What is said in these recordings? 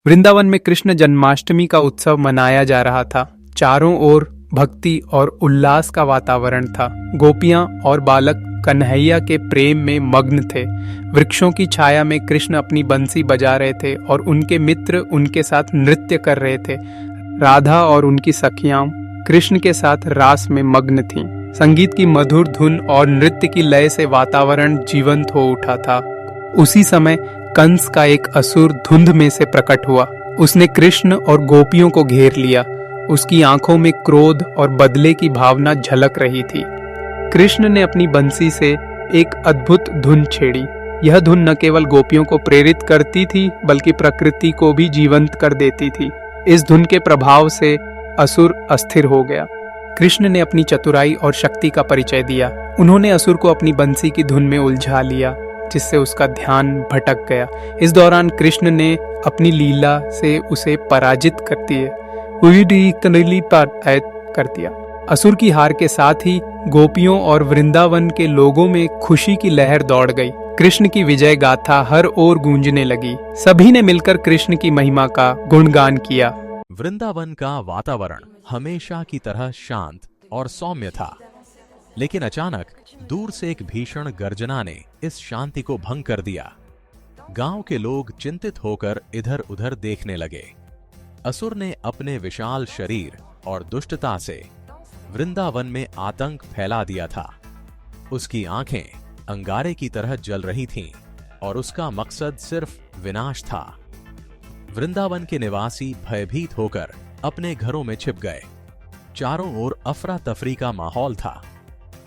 वृंदावन में कृष्ण जन्माष्टमी का उत्सव मनाया जा रहा था। चारों ओर भक्ति और उल्लास का वातावरण था। गोपियां और बालक कन्हैया के प्रेम में मग्न थे। वृक्षों की छाया में कृष्ण अपनी बंसी बजा रहे थे और उनके मित्र उनके साथ नृत्य कर रहे थे। राधा और उनकी सखियां कृष्ण के साथ रास में मग्न थीं। संगीत की मधुर धुन और नृत्य की लय से वातावरण जीवंत हो उठा था। उसी समय कंस का एक असुर धुंध में से प्रकट हुआ। उसने कृष्ण और गोपियों को घेर लिया। उसकी आंखों में क्रोध और बदले की भावना झलक रही थी। कृष्ण ने अपनी बंसी से एक अद्भुत धुन छेड़ी। यह धुन न केवल गोपियों को प्रेरित करती थी बल्कि प्रकृति को भी जीवंत कर देती थी। इस धुन के प्रभाव से असुर अस्थिर हो गया। कृष्ण ने अपनी चतुराई और शक्ति का परिचय दिया। उन्होंने असुर को अपनी बंसी की धुन में उलझा लिया, जिससे उसका ध्यान भटक गया। इस दौरान कृष्ण ने अपनी लीला से उसे पराजित कर दिया। असुर की हार के साथ ही गोपियों और वृंदावन के लोगों में खुशी की लहर दौड़ गई। कृष्ण की विजय गाथा हर ओर गूंजने लगी। सभी ने मिलकर कृष्ण की महिमा का गुणगान किया। वृंदावन का वातावरण हमेशा की तरह शांत और सौम्य था, लेकिन अचानक दूर से एक भीषण गर्जना ने इस शांति को भंग कर दिया। गांव के लोग चिंतित होकर इधर-उधर देखने लगे। असुर ने अपने विशाल शरीर और दुष्टता से वृंदावन में आतंक फैला दिया था। उसकी आंखें अंगारे की तरह जल रही थीं और उसका मकसद सिर्फ विनाश था। वृंदावन के निवासी भयभीत होकर अपने घरों में छिप गए। चारों ओर अफरा तफरी का माहौल था।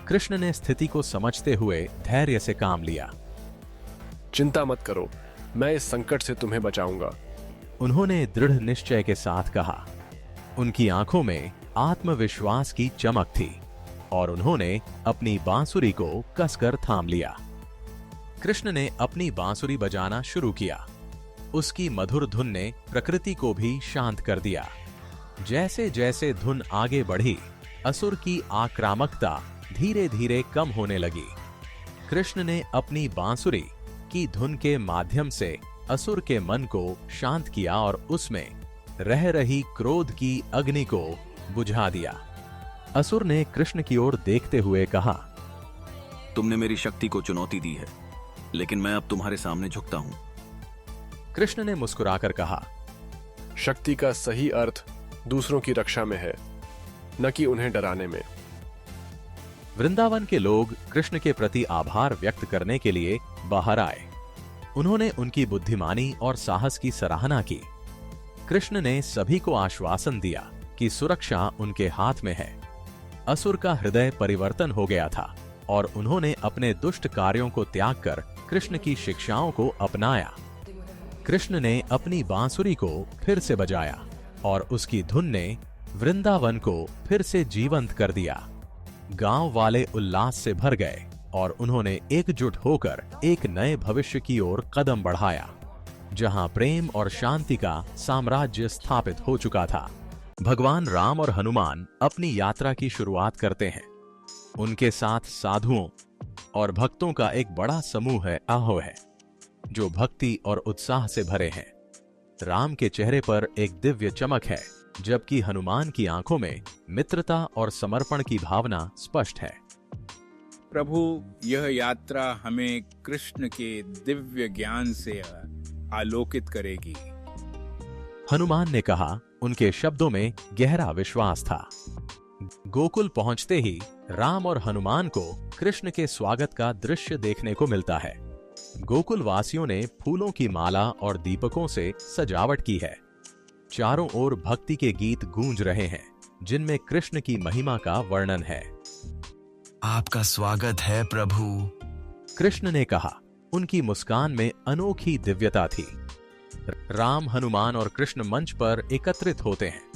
कृष्ण ने स्थिति को समझते हुए धैर्य से काम लिया। चिंता मत करो, मैं इस संकट से तुम्हें बचाऊंगा। उन्होंने दृढ़ निश्चय के साथ कहा। उनकी आंखों में आत्मविश्वास की चमक थी और उन्होंने अपनी बांसुरी को कसकर थाम लिया। कृष्ण ने अपनी बांसुरी बजाना शुरू किया। उसकी मधुर धुन ने प्रकृति को भी शांत कर दिया। जैसे जैसे धुन आगे बढ़ी, असुर की आक्रामकता धीरे धीरे कम होने लगी। कृष्ण ने अपनी बांसुरी की धुन के माध्यम से असुर के मन को शांत किया और उसमें रह रही क्रोध की अग्नि को बुझा दिया। असुर ने कृष्ण की ओर देखते हुए कहा, तुमने मेरी शक्ति को चुनौती दी है, लेकिन मैं अब तुम्हारे सामने झुकता हूं। कृष्ण ने मुस्कुराकर कहा, शक्ति का सही अर्थ दूसरों की रक्षा में है, न कि उन्हें डराने में। वृंदावन के लोग कृष्ण के प्रति आभार व्यक्त करने के लिए बाहर आए। उन्होंने उनकी बुद्धिमानी और साहस की सराहना की। कृष्ण ने सभी को आश्वासन दिया कि सुरक्षा उनके हाथ में है। असुर का हृदय परिवर्तन हो गया था और उन्होंने अपने दुष्ट कार्यों को त्याग कर कृष्ण की शिक्षाओं को अपनाया। कृष्ण ने अपनी बांसुरी को फिर से बजाया और उसकी धुन ने वृंदावन को फिर से जीवंत कर दिया। गांव वाले उल्लास से भर गए और उन्होंने एकजुट होकर एक नए भविष्य की ओर कदम बढ़ाया, जहां प्रेम और शांति का साम्राज्य स्थापित हो चुका था। भगवान राम और हनुमान अपनी यात्रा की शुरुआत करते हैं। उनके साथ साधुओं और भक्तों का एक बड़ा समूह है, जो भक्ति और उत्साह से भरे हैं। राम के चेहरे पर एक दिव्य चमक है, जबकि हनुमान की आंखों में मित्रता और समर्पण की भावना स्पष्ट है। प्रभु, यह यात्रा हमें कृष्ण के दिव्य ज्ञान से आलोकित करेगी। हनुमान ने कहा। उनके शब्दों में गहरा विश्वास था। गोकुल पहुंचते ही राम और हनुमान को कृष्ण के स्वागत का दृश्य देखने को मिलता है। गोकुल वासियों ने फूलों की माला और दीपकों से सजावट की है। चारों ओर भक्ति के गीत गूंज रहे हैं, जिनमें कृष्ण की महिमा का वर्णन है। आपका स्वागत है प्रभु, कृष्ण ने कहा। उनकी मुस्कान में अनोखी दिव्यता थी। राम, हनुमान और कृष्ण मंच पर एकत्रित होते हैं।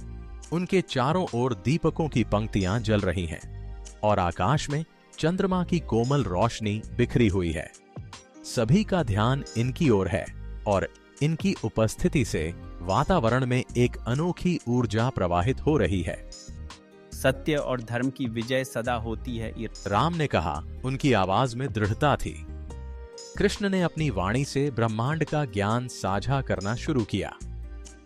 उनके चारों ओर दीपकों की पंक्तियां जल रही हैं और आकाश में चंद्रमा की कोमल रोशनी बिखरी हुई है। सभी का ध्यान इनकी ओर है और इनकी उपस्थिति से वातावरण में एक अनोखी ऊर्जा प्रवाहित हो रही है। सत्य और धर्म की विजय सदा होती है, राम ने कहा। उनकी आवाज में दृढ़ता थी। कृष्ण ने अपनी वाणी से ब्रह्मांड का ज्ञान साझा करना शुरू किया।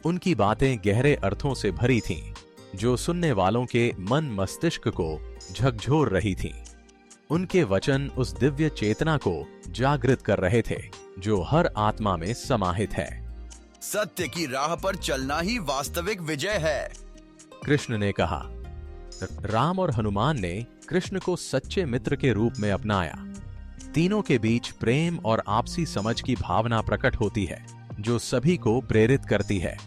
उनकी बातें गहरे अर्थों से भरी थीं, जो सुनने वालों के मन मस्तिष्क को झकझोर रही थीं। उनके वचन उस दिव्य चेतना को जागृत कर रहे थे जो हर आत्मा में समाहित है। सत्य की राह पर चलना ही वास्तविक विजय है। कृष्ण ने कहा। राम और हनुमान ने कृष्ण को सच्चे मित्र के रूप में अपनाया। तीनों के बीच प्रेम और आपसी समझ की भावना प्रकट होती है, जो सभी को प्रेरित करती है।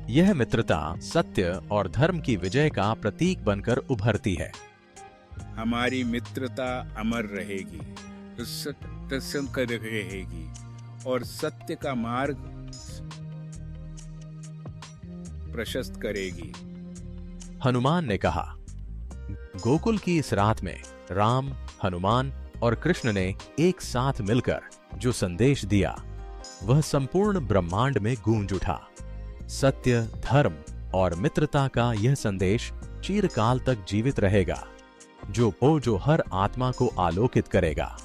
यह मित्रता सत्य और धर्म की विजय का प्रतीक बनकर उभरती है। हमारी मित्रता अमर रहेगी, सत्य रहेगी और सत्य का मार्ग प्रशस्त करेगी। हनुमान ने कहा। गोकुल की इस रात में राम, हनुमान और कृष्ण ने एक साथ मिलकर जो संदेश दिया, वह संपूर्ण ब्रह्मांड में गूंज उठा। सत्य, धर्म और मित्रता का यह संदेश चिरकाल तक जीवित रहेगा, जो हर आत्मा को आलोकित करेगा।